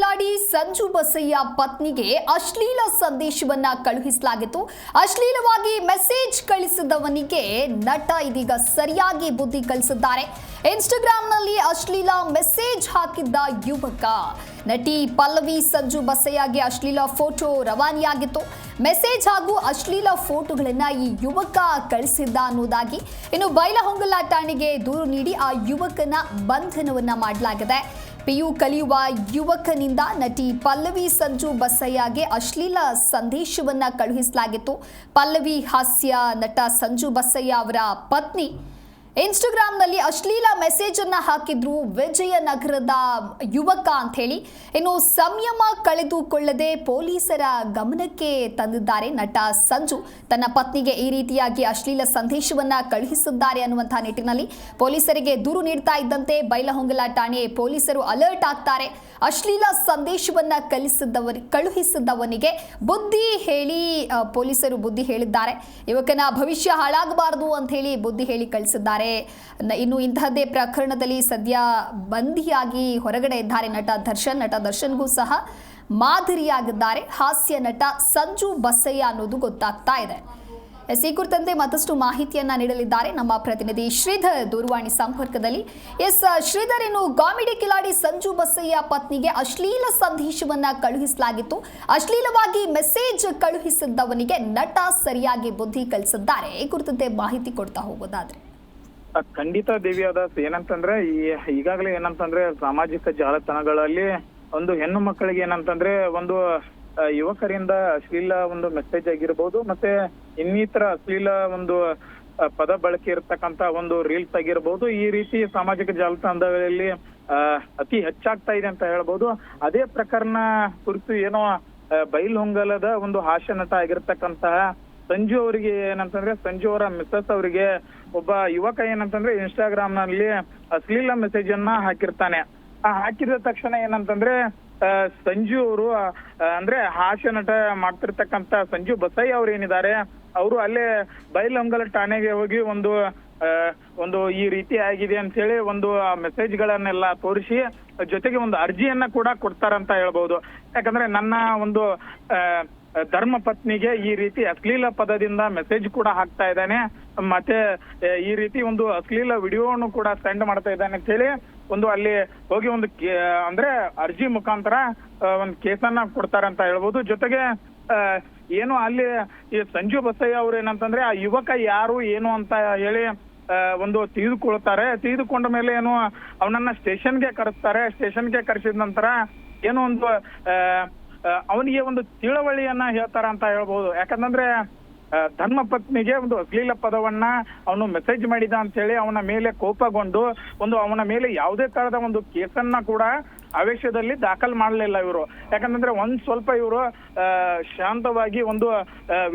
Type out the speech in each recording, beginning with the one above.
ಕಿಲಾಡಿ ಸಂಜು ಬಸಯ್ಯ ಪತ್ನಿಗೆ ಅಶ್ಲೀಲ ಸಂದೇಶವನ್ನ ಕಳುಹಿಸಲಾಗಿತ್ತು. ಅಶ್ಲೀಲವಾಗಿ ಮೆಸೇಜ್ ಕಳಿಸಿದವನಿಗೆ ನಟ ಇದೀಗ ಸರಿಯಾಗಿ ಬುದ್ಧಿ ಕಲಿಸಿದ್ದಾರೆ. ಇನ್ಸ್ಟಾಗ್ರಾಂನಲ್ಲಿ ಅಶ್ಲೀಲ ಮೆಸೇಜ್ ಹಾಕಿದ್ದ ಯುವಕ ನಟಿ ಪಲ್ಲವಿ ಸಂಜು ಬಸಯ್ಯಗೆ ಅಶ್ಲೀಲ ಫೋಟೋ ರವಾನೆಯಾಗಿತ್ತು. ಮೆಸೇಜ್ ಹಾಗೂ ಅಶ್ಲೀಲ ಫೋಟೋಗಳನ್ನ ಈ ಯುವಕ ಕಳಿಸಿದ್ದ ಅನ್ನೋದಾಗಿ ಇನ್ನು ಬೈಲಹೊಂಗಲ ಠಾಣೆಗೆ ದೂರು ನೀಡಿ ಆ ಯುವಕನ ಬಂಧನವನ್ನ ಮಾಡಲಾಗಿದೆ. ಪಿಯು ಕಲಿಯುವ ಯುವಕನಿಂದ ನಟಿ ಪಲ್ಲವಿ ಸಂಜು ಬಸಯ್ಯಗೆ ಅಶ್ಲೀಲ ಸಂದೇಶವನ್ನ ಕಳುಹಿಸಲಾಗಿತ್ತು. ಪಲ್ಲವಿ ಹಾಸ್ಯ ನಟ ಸಂಜು ಬಸಯ್ಯ ಅವರ ಪತ್ನಿ ಇನ್ಸ್ಟಾಗ್ರಾಂನಲ್ಲಿ ಅಶ್ಲೀಲ ಮೆಸೇಜ್ ಅನ್ನ ಹಾಕಿದ್ರು. ವಿಜಯನಗರದ ಯುವಕ ಅಂತ ಹೇಳಿ ಇನ್ನು ಸಂಯಮ ಕಳೆದುಕೊಳ್ಳದೆ ಪೊಲೀಸರ ಗಮನಕ್ಕೆ ತಂದಿದ್ದಾರೆ. ನಟ ಸಂಜು ತನ್ನ ಪತ್ನಿಗೆ ಈ ರೀತಿಯಾಗಿ ಅಶ್ಲೀಲ ಸಂದೇಶವನ್ನ ಕಳುಹಿಸಿದ್ದಾರೆ ಅನ್ನುವಂತಹ ನಿಟ್ಟಿನಲ್ಲಿ ಪೊಲೀಸರಿಗೆ ದೂರು ನೀಡ್ತಾ ಇದ್ದಂತೆ ಬೈಲಹೊಂಗಲ ಠಾಣೆ ಪೊಲೀಸರು ಅಲರ್ಟ್ ಆಗ್ತಾರೆ. ಅಶ್ಲೀಲ ಸಂದೇಶವನ್ನ ಕಳುಹಿಸಿದವನಿಗೆ ಬುದ್ಧಿ ಹೇಳಿ ಪೊಲೀಸರು ಬುದ್ಧಿ ಹೇಳಿದ್ದಾರೆ. ಯುವಕನ ಭವಿಷ್ಯ ಹಾಳಾಗಬಾರದು ಅಂತ ಹೇಳಿ ಬುದ್ಧಿ ಹೇಳಿ ಕಳಿಸಿದ್ದಾರೆ. ಇನ್ನು ಇಂತಹದ್ದೇ ಪ್ರಕರಣದಲ್ಲಿ ಸದ್ಯ ಬಂಧಿಯಾಗಿ ಹೊರಗಡೆ ಇದ್ದಾರೆ ನಟ ದರ್ಶನ್ಗೂ ಸಹ ಮಾದರಿಯಾಗಿದ್ದಾರೆ ಹಾಸ್ಯ ನಟ ಸಂಜು ಬಸಯ್ಯ ಅನ್ನೋದು ಗೊತ್ತಾಗ್ತಾ ಇದೆ. ಈ ಕುರಿತಂತೆ ಮತ್ತಷ್ಟು ಮಾಹಿತಿಯನ್ನ ನೀಡಲಿದ್ದಾರೆ ನಮ್ಮ ಪ್ರತಿನಿಧಿ ಶ್ರೀಧರ್ ದೂರವಾಣಿ ಸಂಪರ್ಕದಲ್ಲಿ. ಶ್ರೀಧರ್, ಇನ್ನು ಕಾಮಿಡಿ ಕಿಲಾಡಿ ಸಂಜು ಬಸಯ್ಯ ಪತ್ನಿಗೆ ಅಶ್ಲೀಲ ಸಂದೇಶವನ್ನ ಕಳುಹಿಸಲಾಗಿತ್ತು. ಅಶ್ಲೀಲವಾಗಿ ಮೆಸೇಜ್ ಕಳುಹಿಸಿದ್ದವನಿಗೆ ನಟ ಸರಿಯಾಗಿ ಬುದ್ಧಿ ಕಲಿಸಿದ್ದಾರೆ. ಈ ಕುರಿತಂತೆ ಮಾಹಿತಿ ಕೊಡ್ತಾ ಹೋಗೋದಾದ್ರೆ. ಖಂಡಿತ ದೇವಿಯಾದಾಸ್, ಏನಂತಂದ್ರೆ ಈಗಾಗಲೇ ಏನಂತಂದ್ರೆ ಸಾಮಾಜಿಕ ಜಾಲತಾಣಗಳಲ್ಲಿ ಒಂದು ಹೆಣ್ಣು ಮಕ್ಕಳಿಗೆ ಏನಂತಂದ್ರೆ ಒಂದು ಯುವಕರಿಂದ ಅಶ್ಲೀಲ ಒಂದು ಮೆಸೇಜ್ ಆಗಿರ್ಬೋದು, ಮತ್ತೆ ಇನ್ನಿತರ ಅಶ್ಲೀಲ ಒಂದು ಪದ ಬಳಕೆ ಇರತಕ್ಕಂತ ಒಂದು ರೀಲ್ಸ್ ಆಗಿರ್ಬೋದು, ಈ ರೀತಿ ಸಾಮಾಜಿಕ ಜಾಲತಾಣಗಳಲ್ಲಿ ಅತಿ ಹೆಚ್ಚಾಗ್ತಾ ಇದೆ ಅಂತ ಹೇಳ್ಬೋದು. ಅದೇ ಪ್ರಕರಣ ಕುರಿತು ಏನೋ ಬೈಲಹೊಂಗಲದ ಒಂದು ಹಾಸ್ಯ ನಟ ಆಗಿರ್ತಕ್ಕಂತಹ ಸಂಜು ಅವರಿಗೆ ಏನಂತಂದ್ರೆ ಸಂಜು ಅವರ ಮಿಸಸ್ ಅವರಿಗೆ ಒಬ್ಬ ಯುವಕ ಏನಂತಂದ್ರೆ ಇನ್ಸ್ಟಾಗ್ರಾಮ್ ನಲ್ಲಿ ಅಶ್ಲೀಲ ಮೆಸೇಜ್ ಅನ್ನ ಹಾಕಿರ್ತಾನೆ. ಹಾಕಿದ ತಕ್ಷಣ ಏನಂತಂದ್ರೆ ಸಂಜು ಅವರು ಅಂದ್ರೆ ಹಾಸ್ಯ ನಟ ಮಾಡ್ತಿರ್ತಕ್ಕಂತ ಸಂಜು ಬಸಯ್ಯ ಅವ್ರು ಏನಿದ್ದಾರೆ ಅವರು ಅಲ್ಲೇ ಬೈಲಹೊಂಗಲ ಠಾಣೆಗೆ ಹೋಗಿ ಒಂದು ಈ ರೀತಿ ಆಗಿದೆ ಅಂತ ಹೇಳಿ ಒಂದು ಮೆಸೇಜ್ ಗಳನ್ನೆಲ್ಲ ತೋರಿಸಿ ಜೊತೆಗೆ ಒಂದು ಅರ್ಜಿಯನ್ನ ಕೂಡ ಕೊಡ್ತಾರಂತ ಹೇಳ್ಬಹುದು. ಯಾಕಂದ್ರೆ ನನ್ನ ಒಂದು ಧರ್ಮ ಪತ್ನಿಗೆ ಈ ರೀತಿ ಅಶ್ಲೀಲ ಪದದಿಂದ ಮೆಸೇಜ್ ಕೂಡ ಹಾಕ್ತಾ ಇದ್ದಾನೆ, ಮತ್ತೆ ಈ ರೀತಿ ಒಂದು ಅಶ್ಲೀಲ ವಿಡಿಯೋನು ಕೂಡ ಸೆಂಡ್ ಮಾಡ್ತಾ ಇದ್ದಾನೆ ಅಂತ ಹೇಳಿ ಒಂದು ಅಲ್ಲಿ ಹೋಗಿ ಒಂದು ಅಂದ್ರೆ ಅರ್ಜಿ ಮುಖಾಂತರ ಒಂದು ಕೇಸನ್ನ ಕೊಡ್ತಾರಂತ ಹೇಳ್ಬೋದು. ಜೊತೆಗೆ ಏನು ಅಲ್ಲಿ ಈ ಸಂಜು ಬಸಯ್ಯ ಅವ್ರು ಏನಂತಂದ್ರೆ ಆ ಯುವಕ ಯಾರು ಏನು ಅಂತ ಹೇಳಿ ಒಂದು ತಿಳಿದುಕೊಂಡ ಮೇಲೆ ಏನು ಅವನನ್ನ ಸ್ಟೇಷನ್ಗೆ ಕರೆಸ್ತಾರೆ. ಸ್ಟೇಷನ್ಗೆ ಕರೆಸಿದ ನಂತರ ಏನೋ ಒಂದು ಅವನಿಗೆ ಒಂದು ತಿಳುವಳಿಯನ್ನ ಹೇಳ್ತಾರ ಅಂತ ಹೇಳ್ಬಹುದು. ಯಾಕಂತಂದ್ರೆ ಧರ್ಮ ಪತ್ನಿಗೆ ಒಂದು ಅಶ್ಲೀಲ ಪದವನ್ನ ಅವನು ಮೆಸೇಜ್ ಮಾಡಿದ ಅಂತ ಹೇಳಿ ಅವನ ಮೇಲೆ ಕೋಪಗೊಂಡು ಅವನ ಮೇಲೆ ಯಾವುದೇ ತರಹದ ಒಂದು ಕೇಸನ್ನ ಕೂಡ ಆವೇಶದಲ್ಲಿ ದಾಖಲು ಮಾಡಲಿಲ್ಲ ಇವರು. ಯಾಕಂತಂದ್ರೆ ಸ್ವಲ್ಪ ಇವರು ಶಾಂತವಾಗಿ ಒಂದು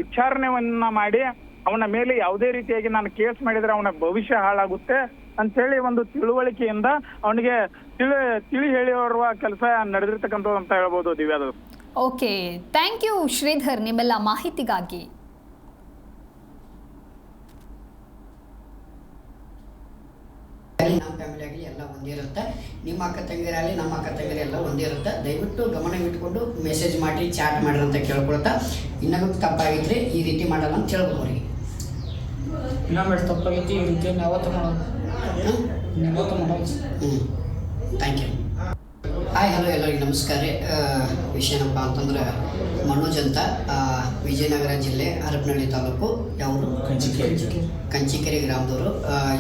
ವಿಚಾರಣೆಯನ್ನ ಮಾಡಿ ಅವನ ಮೇಲೆ ಯಾವುದೇ ರೀತಿಯಾಗಿ ನಾನು ಕೇಸ್ ಮಾಡಿದ್ರೆ ಅವನ ಭವಿಷ್ಯ ಹಾಳಾಗುತ್ತೆ ಅಂತ ಹೇಳಿ ಒಂದು ತಿಳುವಳಿಕೆಯಿಂದ ಅವನಿಗೆ ತಿಳಿ ಹೇಳಿರುವ ಕೆಲಸ ನಡೆದಿರ್ತಕ್ಕಂಥದ್ದು ಅಂತ ಹೇಳ್ಬೋದು ದಿವ್ಯಾದ. ಓಕೆ, ಥ್ಯಾಂಕ್ ಯು ಶ್ರೀಧರ್ ನಿಮ್ಮೆಲ್ಲ ಮಾಹಿತಿಗಾಗಿ. ನಮ್ಮ ಫ್ಯಾಮಿಲಿ ಆಗಲಿ ಎಲ್ಲ ಒಂದೇ ಇರುತ್ತೆ, ನಿಮ್ಮ ಅಕ್ಕ ತಂಗಿರಾಗಲಿ ನಮ್ಮ ಅಕ್ಕ ತಂಗಿರಿ ಎಲ್ಲ ಒಂದೇ ಇರುತ್ತೆ. ದಯವಿಟ್ಟು ಗಮನವಿಟ್ಕೊಂಡು ಮೆಸೇಜ್ ಮಾಡಿ ಚಾಟ್ ಮಾಡ್ರಿ ಅಂತ ಕೇಳ್ಕೊಳ್ತಾ, ಇನ್ನೊಂದು ತಪ್ಪಾಗಿದ್ರೆ ಈ ರೀತಿ ಮಾಡಲ್ಲ ಅಂತ ಹೇಳ್ಬೋದು ಅವರಿಗೆ. ಇನ್ನೊಮ್ಮೆ ತಪ್ಪಾಗೈತಿ ಈ ರೀತಿ ಯಾವತ್ತು ಮಾಡೋದು. Thank you. ಹಾಯ್ ಹಲೋ ಎಲ್ಲರಿಗೂ ನಮಸ್ಕಾರ. ವಿಷಯ ಏನಪ್ಪ ಅಂತಂದ್ರೆ ಮನೋಜ್ ಅಂತ, ವಿಜಯನಗರ ಜಿಲ್ಲೆ ಹರಪನಹಳ್ಳಿ ತಾಲೂಕು, ಯಾವರು ಕಂಚಿಕೆರೆ ಗ್ರಾಮದವರು.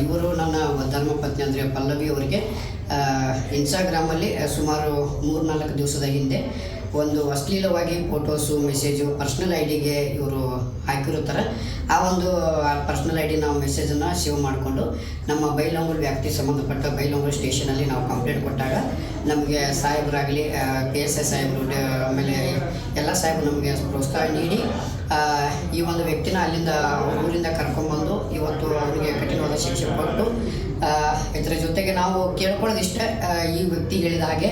ಇವರು ನನ್ನ ಧರ್ಮ ಪತ್ನಿ ಅಂದರೆ ಪಲ್ಲವಿ ಅವರಿಗೆ ಇನ್ಸ್ಟಾಗ್ರಾಮಲ್ಲಿ ಸುಮಾರು 3-4 ದಿವಸದ ಹಿಂದೆ ಒಂದು ಅಶ್ಲೀಲವಾಗಿ ಫೋಟೋಸು ಮೆಸೇಜು ಪರ್ಸ್ನಲ್ ಐಡಿಗೆ ಇವರು ಹಾಕಿರುತ್ತಾರೆ. ಆ ಒಂದು ಪರ್ಸ್ನಲ್ ಐಡಿ ನಾವು ಮೆಸೇಜನ್ನು ಸೇವ್ ಮಾಡಿಕೊಂಡು ನಮ್ಮ ಬೈಲಹೊಂಗಲ ವ್ಯಾಪ್ತಿ ಸಂಬಂಧಪಟ್ಟ ಬೈಲಹೊಂಗಲ ಸ್ಟೇಷನಲ್ಲಿ ನಾವು ಕಂಪ್ಲೇಂಟ್ ಕೊಟ್ಟಾಗ ನಮಗೆ ಸಾಹೇಬರಾಗಲಿ PSI ಸಾಹೇಬರು ಆಮೇಲೆ ಎಲ್ಲ ಸಾಹೇಬರು ನಮಗೆ ಪ್ರೋತ್ಸಾಹ ನೀಡಿ ಈ ಒಂದು ವ್ಯಕ್ತಿನ ಅಲ್ಲಿಂದ ಊರಿಂದ ಕರ್ಕೊಂಡ್ಬಂದು ಇವತ್ತು ಅವರಿಗೆ ಕಠಿಣವಾದ ಶಿಕ್ಷೆ ಕೊಟ್ಟು ಇದರ ಜೊತೆಗೆ ನಾವು ಕೇಳ್ಕೊಳ್ಳೋದಿಷ್ಟೇ, ಈ ವ್ಯಕ್ತಿ ಹೇಳಿದ ಹಾಗೆ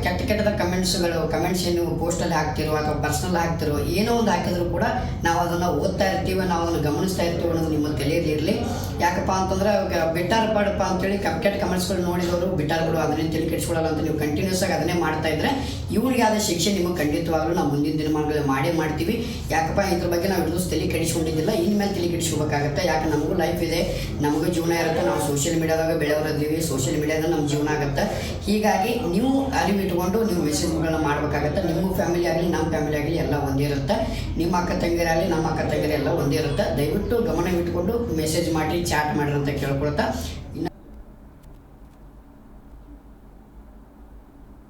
ಕೆಟ್ಟದ ಕಮೆಂಟ್ಸ್ ಏನು ಪೋಸ್ಟಲ್ಲಿ ಹಾಕ್ತಿರೋ ಅಥವಾ ಪರ್ಸ್ನಲ್ ಹಾಕ್ತಿರೋ ಏನೋ ಒಂದು ಹಾಕಿದ್ರು ಕೂಡ ನಾವು ಅದನ್ನು ಓದ್ತಾ ಇರ್ತೀವಿ, ನಾವು ಅದನ್ನು ಗಮನಿಸ್ತಾ ಇರ್ತೀವಿ ಅನ್ನೋದು ನಿಮ್ಮ ತಲೆಯಲ್ಲಿರಲಿ. ಯಾಕಪ್ಪ ಅಂತಂದ್ರೆ ಬಿಟ್ಟಾರ ಪಾಡಪ್ಪ ಅಂತೇಳಿ ಕೆಟ್ಟ ಕಮೆಂಟ್ಸ್ಗಳು ನೋಡಿದವರು ಬಿಟ್ಟಾರ್ಗಳು ಅದನ್ನೇ ತಲೆ ಕೆಡಿಸ್ಕೊಳ್ಳಲ್ಲ ಅಂತ ನೀವು ಕಂಟಿನ್ಯೂಸ್ ಆಗಿ ಅದನ್ನೇ ಮಾಡ್ತಾ ಇದ್ರೆ ಇವ್ರಿಗೆ ಆದ ಶಿಕ್ಷೆ ನಿಮಗೆ ಖಂಡಿತವಾಗ್ಲೂ ನಾವು ಮುಂದಿನ ದಿನಮಾನಗಳಲ್ಲಿ ಮಾಡ್ತೀವಿ. ಯಾಕಪ್ಪ ಇದ್ರ ಬಗ್ಗೆ ನಾವು ಹಿಡಿದು ತಲೆ ಕೆಡಿಸ್ಕೊಂಡಿದ್ದಿಲ್ಲ, ಇನ್ಮೇಲೆ ತಲೆ ಕೆಡಿಸ್ಕೋಬೇಕಾಗತ್ತೆ. ಯಾಕೆ ನಮಗೂ ಲೈಫ್ ಇದೆ, ನಮಗೂ ಜೀವನ ಇರುತ್ತೆ, ನಾವು ಸೋಷಿಯಲ್ ಮೀಡಿಯಾದಾಗ ಬೆಳೆಯೋರಿದ್ದೀವಿ, ಸೋಷಿಯಲ್ ಮೀಡಿಯಾದ ನಮ್ಮ ಜೀವನ ಆಗುತ್ತೆ. ಹೀಗಾಗಿ ನೀವು ಅರಿವಿಟ್ಕೊಂಡು ನೀವು ಮೆಸೇಜ್ಗಳನ್ನ ಮಾಡಬೇಕಾಗತ್ತೆ. ನಿಮ್ಮ ಫ್ಯಾಮಿಲಿ ಆಗಲಿ ನಮ್ಮ ಫ್ಯಾಮಿಲಿ ಆಗಲಿ ಎಲ್ಲ ಒಂದೇ ಇರುತ್ತೆ, ನಿಮ್ಮ ಅಕ್ಕ ತಂಗಿರಾಗಲಿ ನಮ್ಮ ಅಕ್ಕ ತಂಗಿರ ಎಲ್ಲ ಒಂದೇ ಇರುತ್ತೆ. ದಯವಿಟ್ಟು ಗಮನವಿಟ್ಕೊಂಡು ಮೆಸೇಜ್ ಮಾಡಿ ಚಾಟ್ ಮಾಡ್ರಿ ಅಂತ ಕೇಳ್ಕೊಳ್ತಾ